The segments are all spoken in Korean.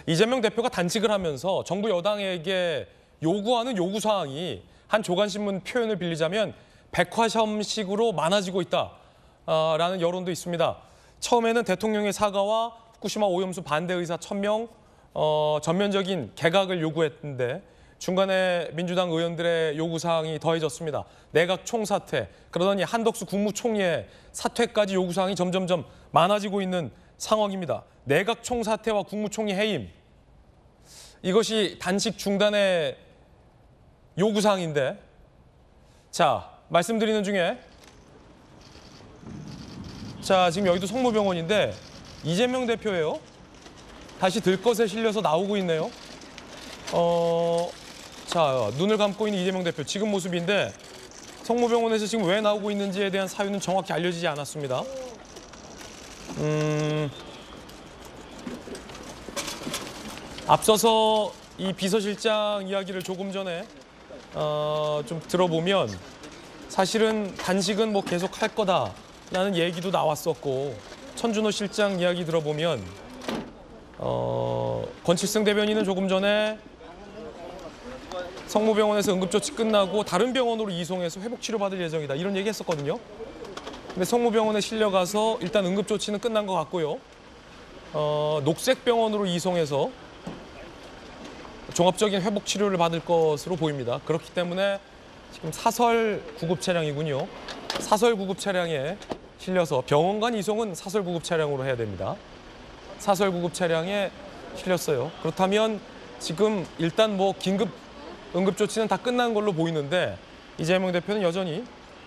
이재명 대표가 단식을 하면서 정부 여당에게 요구하는 요구사항이 한 조간신문 표현을 빌리자면 백화점식으로 많아지고 있다라는 여론도 있습니다. 처음에는 대통령의 사과와 후쿠시마 오염수 반대 의사 1000명, 전면적인 개각을 요구했는데 중간에 민주당 의원들의 요구사항이 더해졌습니다. 내각 총사퇴, 그러더니 한덕수 국무총리의 사퇴까지 요구사항이 점점점 많아지고 있는 상황입니다. 내각 총사퇴와 국무총리 해임, 이것이 단식 중단의 요구사항인데, 자, 말씀드리는 중에 자, 지금 여기도 성모병원인데 이재명 대표예요. 다시 들것에 실려서 나오고 있네요. 자, 눈을 감고 있는 이재명 대표 지금 모습인데 성모병원에서 지금 왜 나오고 있는지에 대한 사유는 정확히 알려지지 않았습니다. 앞서서 이 비서실장 이야기를 조금 전에 좀 들어보면 사실은 단식은 뭐 계속 할 거다라는 얘기도 나왔었고, 천준호 실장 이야기 들어보면 권칠승 대변인은 조금 전에 성모병원에서 응급조치 끝나고 다른 병원으로 이송해서 회복치료 받을 예정이다, 이런 얘기 했었거든요. 근데 성모병원에 실려가서 일단 응급조치는 끝난 것 같고요. 녹색병원으로 이송해서 종합적인 회복치료를 받을 것으로 보입니다. 그렇기 때문에 지금 사설 구급 차량이군요. 사설 구급 차량에 실려서 병원 간 이송은 사설 구급 차량으로 해야 됩니다. 사설 구급 차량에 실렸어요. 그렇다면 지금 일단 뭐 긴급 응급조치는 다 끝난 걸로 보이는데 이재명 대표는 여전히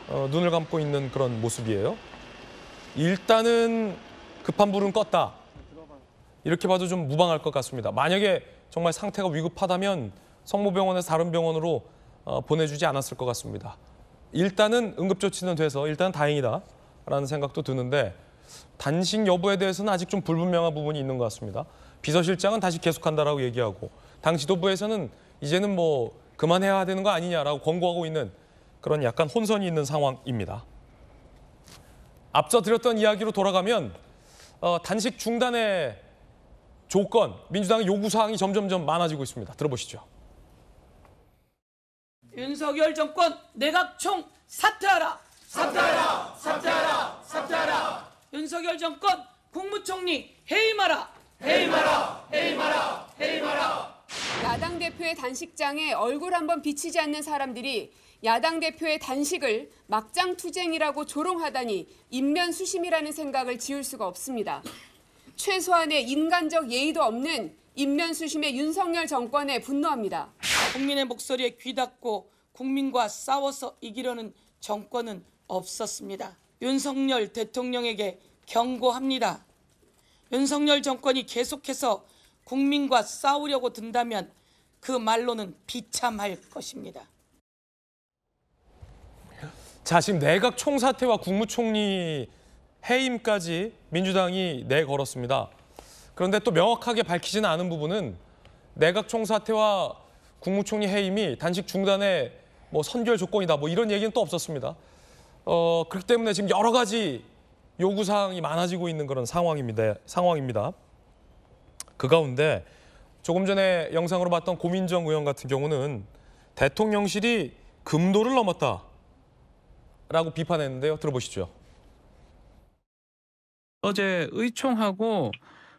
눈을 감고 있는 그런 모습이에요. 일단은 급한 불은 껐다, 이렇게 봐도 좀 무방할 것 같습니다. 만약에 정말 상태가 위급하다면 성모병원에서 다른 병원으로 보내주지 않았을 것 같습니다. 일단은 응급조치는 돼서 일단 다행이다라는 생각도 드는데 단식 여부에 대해서는 아직 좀 불분명한 부분이 있는 것 같습니다. 비서실장은 다시 계속한다라고 얘기하고 당 지도부에서는 이제는 뭐 그만해야 되는 거 아니냐라고 권고하고 있는 그런 약간 혼선이 있는 상황입니다. 앞서 드렸던 이야기로 돌아가면 단식 중단의 조건, 민주당의 요구사항이 점점점 많아지고 있습니다. 들어보시죠. 윤석열 정권 내각총 사퇴하라! 사퇴하라! 사퇴하라! 사퇴하라! 윤석열 정권 국무총리 해임하라! 해임하라! 해임하라! 해임하라! 야당 대표의 단식장에 얼굴 한번 비치지 않는 사람들이 야당 대표의 단식을 막장투쟁이라고 조롱하다니 인면수심이라는 생각을 지울 수가 없습니다. 최소한의 인간적 예의도 없는 인면수심의 윤석열 정권에 분노합니다. 국민의 목소리에 귀닫고 국민과 싸워서 이기려는 정권은 없었습니다. 윤석열 대통령에게 경고합니다. 윤석열 정권이 계속해서 국민과 싸우려고 든다면 그 말로는 비참할 것입니다. 자, 지금 내각 총사퇴와 국무총리 해임까지 민주당이 내걸었습니다. 그런데 또 명확하게 밝히지는 않은 부분은 내각 총사퇴와 국무총리 해임이 단식 중단의 뭐 선결 조건이다, 뭐 이런 얘기는 또 없었습니다. 그렇기 때문에 지금 여러 가지 요구사항이 많아지고 있는 그런 상황입니다. 그 가운데 조금 전에 영상으로 봤던 고민정 의원 같은 경우는 대통령실이 금도를 넘었다라고 비판했는데요. 들어보시죠. 어제 의총하고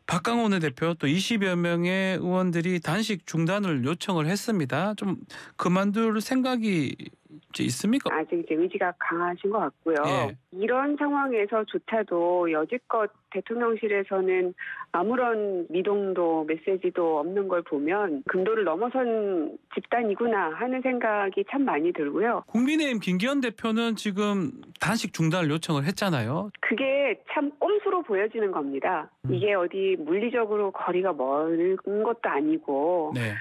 박강원 대표 또 20여 명의 의원들이 단식 중단을 요청을 했습니다. 좀 그만둘 생각이 있습니까? 아직 이제 의지가 강하신 것 같고요. 예. 이런 상황에서조차도 여지껏 대통령실에서는 아무런 미동도 메시지도 없는 걸 보면 금도를 넘어선 집단이구나 하는 생각이 참 많이 들고요. 국민의힘 김기현 대표는 지금 단식 중단을 요청을 했잖아요. 그게 참 꼼수로 보여지는 겁니다. 이게 어디 물리적으로 거리가 먼 것도 아니고 네.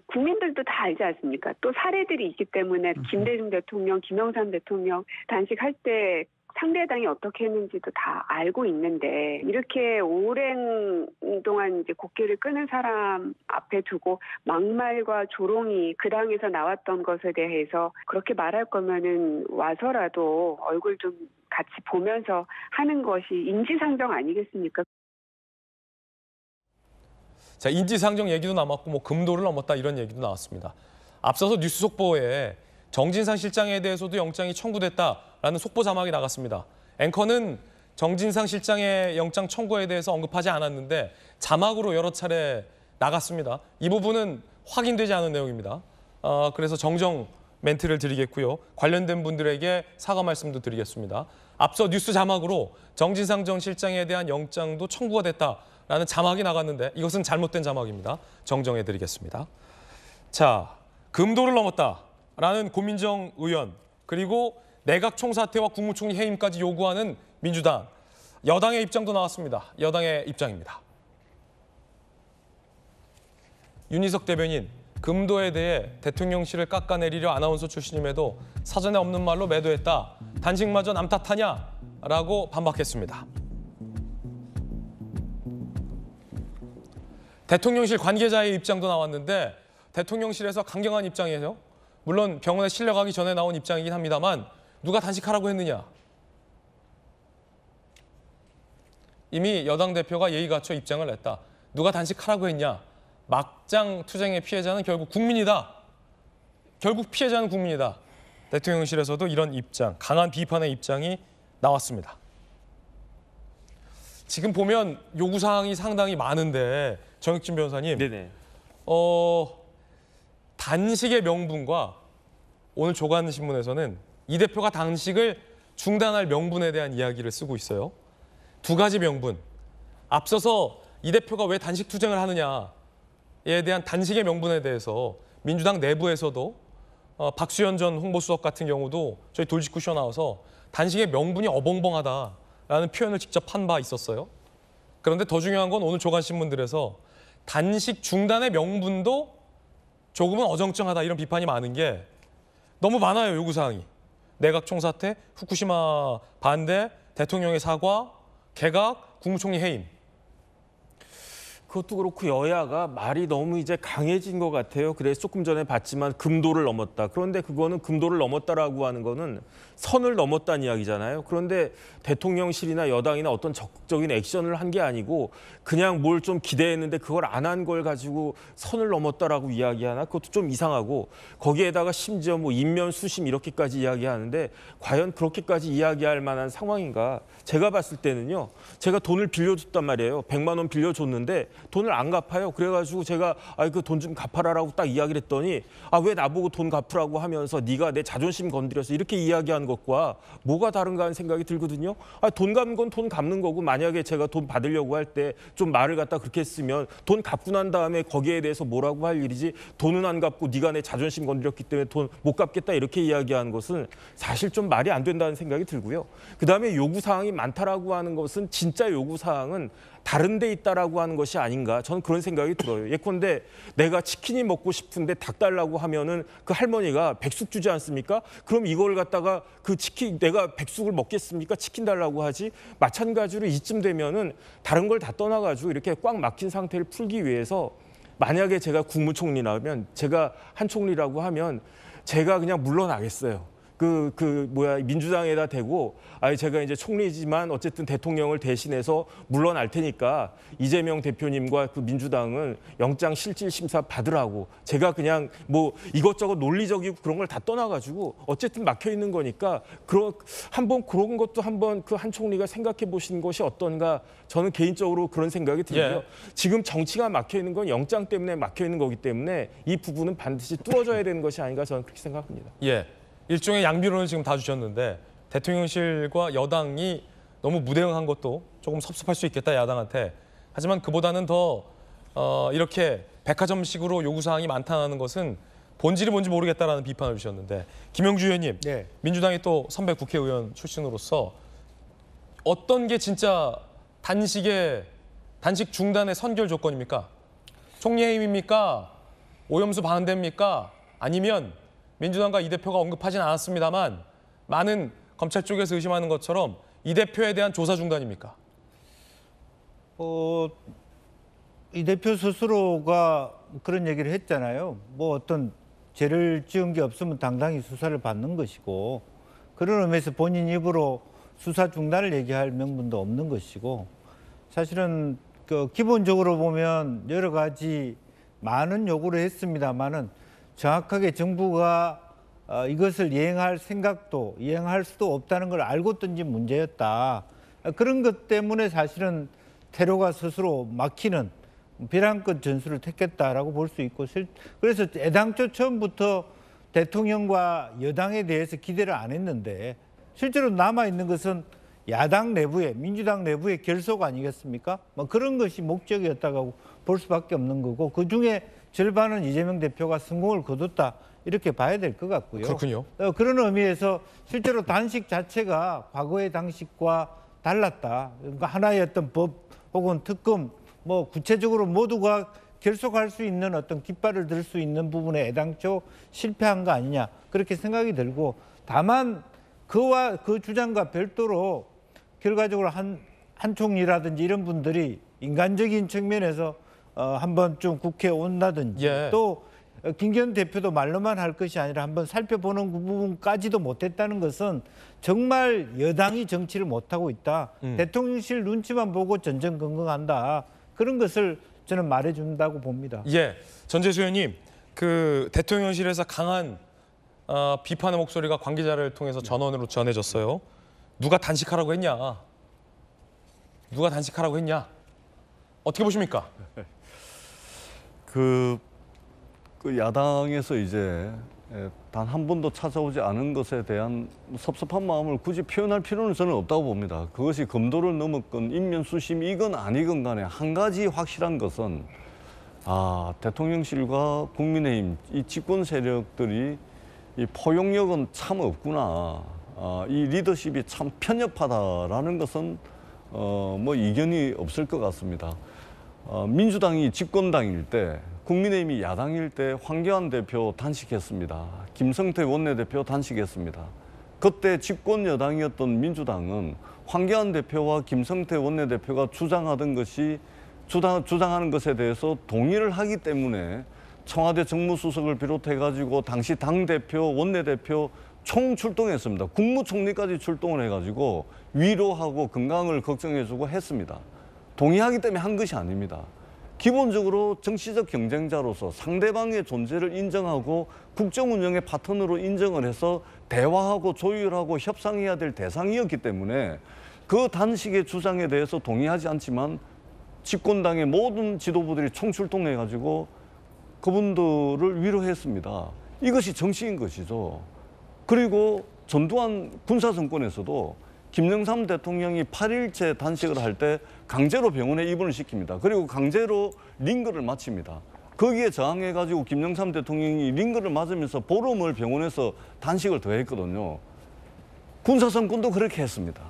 국민들도 다 알지 않습니까? 또 사례들이 있기 때문에 김대중 대통령, 김영삼 대통령 단식할 때 상대당이 어떻게 했는지도 다 알고 있는데 이렇게 오랜 동안 이제 곡기를 끄는 사람 앞에 두고 막말과 조롱이 그 당에서 나왔던 것에 대해서 그렇게 말할 거면은 와서라도 얼굴 좀 같이 보면서 하는 것이 인지상정 아니겠습니까? 자, 인지상정 얘기도 남았고 뭐 금도를 넘었다 이런 얘기도 나왔습니다. 앞서서 뉴스 속보에 정진상 실장에 대해서도 영장이 청구됐다라는 속보 자막이 나갔습니다. 앵커는 정진상 실장의 영장 청구에 대해서 언급하지 않았는데 자막으로 여러 차례 나갔습니다. 이 부분은 확인되지 않은 내용입니다. 그래서 정정 멘트를 드리겠고요. 관련된 분들에게 사과 말씀도 드리겠습니다. 앞서 뉴스 자막으로 정진상 전 실장에 대한 영장도 청구가 됐다라는 자막이 나갔는데 이것은 잘못된 자막입니다. 정정해드리겠습니다. 자, 금도를 넘었다라는 고민정 의원 그리고 내각 총사퇴와 국무총리 해임까지 요구하는 민주당. 여당의 입장도 나왔습니다. 여당의 입장입니다. 윤희석 대변인, 금도에 대해 대통령실을 깎아내리려 아나운서 출신임에도 사전에 없는 말로 매도했다. 단식마저 남 탓하냐라고 반박했습니다. 대통령실 관계자의 입장도 나왔는데 대통령실에서 강경한 입장이에요. 물론 병원에 실려가기 전에 나온 입장이긴 합니다만 누가 단식하라고 했느냐. 이미 여당 대표가 예의 갖춰 입장을 냈다. 누가 단식하라고 했냐. 막장 투쟁의 피해자는 결국 국민이다. 결국 피해자는 국민이다. 대통령실에서도 이런 입장, 강한 비판의 입장이 나왔습니다. 지금 보면 요구사항이 상당히 많은데 정혁진 변호사님. 네네. 단식의 명분과 오늘 조간신문에서는 이 대표가 단식을 중단할 명분에 대한 이야기를 쓰고 있어요. 두 가지 명분. 앞서서 이 대표가 왜 단식 투쟁을 하느냐에 대한 단식의 명분에 대해서 민주당 내부에서도 박수현 전 홍보수석 같은 경우도 저희 돌직구쇼 나와서 단식의 명분이 어벙벙하다라는 표현을 직접 한 바 있었어요. 그런데 더 중요한 건 오늘 조간신문들에서 단식 중단의 명분도 조금은 어정쩡하다 이런 비판이 많은 게 너무 많아요. 요구사항이. 내각 총사퇴, 후쿠시마 반대, 대통령의 사과, 개각, 국무총리 해임. 그것도 그렇고 여야가 말이 너무 이제 강해진 것 같아요. 그래서 조금 전에 봤지만 금도를 넘었다. 그런데 그거는 금도를 넘었다라고 하는 거는 선을 넘었다는 이야기잖아요. 그런데 대통령실이나 여당이나 어떤 적극적인 액션을 한 게 아니고 그냥 뭘 좀 기대했는데 그걸 안 한 걸 가지고 선을 넘었다라고 이야기하나? 그것도 좀 이상하고 거기에다가 심지어 뭐 인면 수심 이렇게까지 이야기하는데 과연 그렇게까지 이야기할 만한 상황인가? 제가 봤을 때는요. 제가 돈을 빌려줬단 말이에요. 100만 원 빌려줬는데 돈을 안 갚아요. 그래가지고 제가 그 돈 좀 갚아라라고 딱 이야기를 했더니 왜 나보고 돈 갚으라고 하면서 네가 내 자존심 건드려서 이렇게 이야기한 것과 뭐가 다른가 하는 생각이 들거든요. 돈 갚는 건 돈 갚는 거고 만약에 제가 돈 받으려고 할 때 좀 말을 갖다 그렇게 했으면 돈 갚고 난 다음에 거기에 대해서 뭐라고 할 일이지 돈은 안 갚고 네가 내 자존심 건드렸기 때문에 돈 못 갚겠다 이렇게 이야기하는 것은 사실 좀 말이 안 된다는 생각이 들고요. 그다음에 요구사항이 많다라고 하는 것은 진짜 요구사항은 다른 데 있다라고 하는 것이 아닌가 저는 그런 생각이 들어요. 예컨대 내가 치킨이 먹고 싶은데 닭 달라고 하면은 그 할머니가 백숙 주지 않습니까? 그럼 이걸 갖다가 그 치킨 내가 백숙을 먹겠습니까? 치킨 달라고 하지. 마찬가지로 이쯤 되면은 다른 걸 다 떠나가지고 이렇게 꽉 막힌 상태를 풀기 위해서 만약에 제가 국무총리라면 제가 한 총리라고 하면 제가 그냥 물러나겠어요. 민주당에다 대고 제가 이제 총리지만 어쨌든 대통령을 대신해서 물러날 테니까 이재명 대표님과 그 민주당은 영장 실질 심사 받으라고 제가 그냥 뭐 이것저것 논리적이고 그런 걸 다 떠나가지고 어쨌든 막혀 있는 거니까 한번 그런 것도 한번 그 한 총리가 생각해 보시는 것이 어떤가 저는 개인적으로 그런 생각이 들고요. 예. 지금 정치가 막혀 있는 건 영장 때문에 막혀 있는 거기 때문에 이 부분은 반드시 뚫어져야 되는 것이 아닌가 저는 그렇게 생각합니다. 예. 일종의 양비론을 지금 다 주셨는데 대통령실과 여당이 너무 무대응한 것도 조금 섭섭할 수 있겠다 야당한테. 하지만 그보다는 더 이렇게 백화점식으로 요구사항이 많다는 것은 본질이 뭔지 모르겠다라는 비판을 주셨는데 김영주 의원님, 네. 민주당의 또 선배 국회의원 출신으로서 어떤 게 진짜 단식 중단의 선결 조건입니까? 총리 해임입니까? 오염수 반대입니까? 아니면 민주당과 이 대표가 언급하진 않았습니다만 많은 검찰 쪽에서 의심하는 것처럼 이 대표에 대한 조사 중단입니까? 이 대표 스스로가 그런 얘기를 했잖아요. 뭐 어떤 죄를 지은 게 없으면 당당히 수사를 받는 것이고 그런 의미에서 본인 입으로 수사 중단을 얘기할 명분도 없는 것이고 사실은 기본적으로 보면 여러 가지 많은 요구를 했습니다만은 정확하게 정부가 이것을 이행할 생각도 이행할 수도 없다는 걸 알고 던진 문제였다. 그런 것 때문에 사실은 테러가 스스로 막히는 비난적 전술을 택했다라고 볼 수 있고, 그래서 애당초 처음부터 대통령과 여당에 대해서 기대를 안 했는데 실제로 남아있는 것은 야당 내부의, 민주당 내부의 결속 아니겠습니까? 뭐 그런 것이 목적이었다고 볼 수밖에 없는 거고, 그중에 절반은 이재명 대표가 성공을 거뒀다, 이렇게 봐야 될 것 같고요. 그렇군요. 그런 의미에서 실제로 단식 자체가 과거의 단식과 달랐다. 그러니까 하나의 어떤 법 혹은 특검, 뭐 구체적으로 모두가 결속할 수 있는 어떤 깃발을 들 수 있는 부분에 애당초 실패한 거 아니냐, 그렇게 생각이 들고, 다만 그와 그 주장과 별도로 결과적으로 한 총리라든지 이런 분들이 인간적인 측면에서 한번 좀 국회에 온다든지, 예. 또 김기현 대표도 말로만 할 것이 아니라 한번 살펴보는 그 부분까지도 못했다는 것은 정말 여당이 정치를 못하고 있다. 대통령실 눈치만 보고 전전긍긍한다. 그런 것을 저는 말해준다고 봅니다. 예, 전재수 의원님, 그 대통령실에서 강한 비판의 목소리가 관계자를 통해서 전원으로 전해졌어요. 누가 단식하라고 했냐? 누가 단식하라고 했냐? 어떻게 보십니까? 그 야당에서 이제 단 한 번도 찾아오지 않은 것에 대한 섭섭한 마음을 굳이 표현할 필요는 저는 없다고 봅니다. 그것이 검도를 넘었건 인면수심이 이건 아니건 간에 한 가지 확실한 것은 대통령실과 국민의힘 이 집권 세력들이 이 포용력은 참 없구나. 이 리더십이 참 편협하다라는 것은 뭐 이견이 없을 것 같습니다. 민주당이 집권당일 때, 국민의힘이 야당일 때 황교안 대표 단식했습니다. 김성태 원내대표 단식했습니다. 그때 집권 여당이었던 민주당은 황교안 대표와 김성태 원내대표가 주장하는 것에 대해서 동의를 하기 때문에 청와대 정무수석을 비롯해가지고 당시 당대표, 원내대표 총 출동했습니다. 국무총리까지 출동을 해가지고 위로하고 건강을 걱정해주고 했습니다. 동의하기 때문에 한 것이 아닙니다. 기본적으로 정치적 경쟁자로서 상대방의 존재를 인정하고 국정운영의 파트너로 인정을 해서 대화하고 조율하고 협상해야 될 대상이었기 때문에 그 단식의 주장에 대해서 동의하지 않지만 집권당의 모든 지도부들이 총출동해가지고 그분들을 위로했습니다. 이것이 정치인 것이죠. 그리고 전두환 군사정권에서도 김영삼 대통령이 8일째 단식을 할 때 강제로 병원에 입원을 시킵니다. 그리고 강제로 링거를 맞춥니다. 거기에 저항해가지고 김영삼 대통령이 링거를 맞으면서 보름을 병원에서 단식을 더 했거든요. 군사정권도 그렇게 했습니다.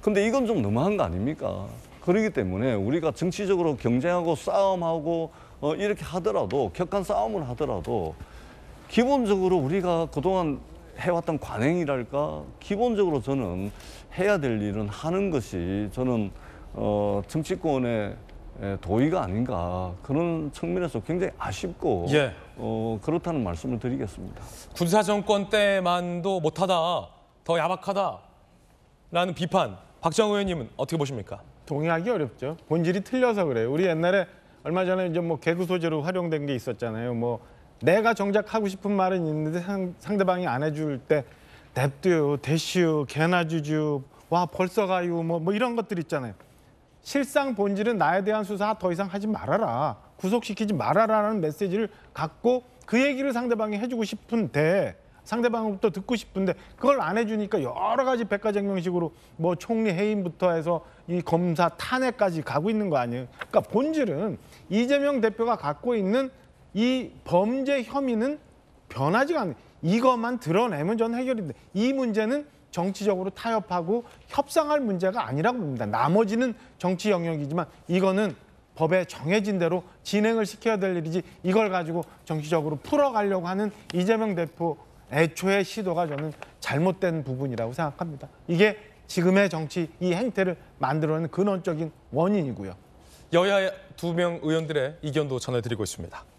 근데 이건 좀 너무한 거 아닙니까? 그렇기 때문에 우리가 정치적으로 경쟁하고 싸움하고 이렇게 하더라도, 격한 싸움을 하더라도 기본적으로 우리가 그동안 해왔던 관행이랄까, 기본적으로 저는 해야 될 일은 하는 것이 저는 정치권의 도의가 아닌가, 그런 측면에서 굉장히 아쉽고 예. 그렇다는 말씀을 드리겠습니다. 군사정권 때만도 못하다, 더 야박하다라는 비판, 박정우 의원님은 어떻게 보십니까? 동의하기 어렵죠. 본질이 틀려서 그래요. 우리 옛날에 얼마 전에 이제 뭐 개그 소재로 활용된 게 있었잖아요. 뭐 내가 정작 하고 싶은 말은 있는데 상대방이 안 해줄 때 냅둬요, 대시요, 개나 주주, 와 벌써 가요, 뭐 이런 것들 있잖아요. 실상 본질은 나에 대한 수사 더 이상 하지 말아라, 구속시키지 말아라라는 메시지를 갖고 그 얘기를 상대방이 해주고 싶은데, 상대방부터 듣고 싶은데 그걸 안 해주니까 여러 가지 백과쟁명식으로 뭐 총리 해임부터 해서 이 검사 탄핵까지 가고 있는 거 아니에요. 그러니까 본질은 이재명 대표가 갖고 있는 이 범죄 혐의는 변하지가 않아요. 이것만 드러내면 전 해결이 돼. 이 문제는 정치적으로 타협하고 협상할 문제가 아니라고 봅니다. 나머지는 정치 영역이지만 이거는 법에 정해진 대로 진행을 시켜야 될 일이지, 이걸 가지고 정치적으로 풀어가려고 하는 이재명 대표 애초의 시도가 저는 잘못된 부분이라고 생각합니다. 이게 지금의 정치 이 행태를 만들어내는 근원적인 원인이고요. 여야 2명 의원들의 의견도 전해드리고 있습니다.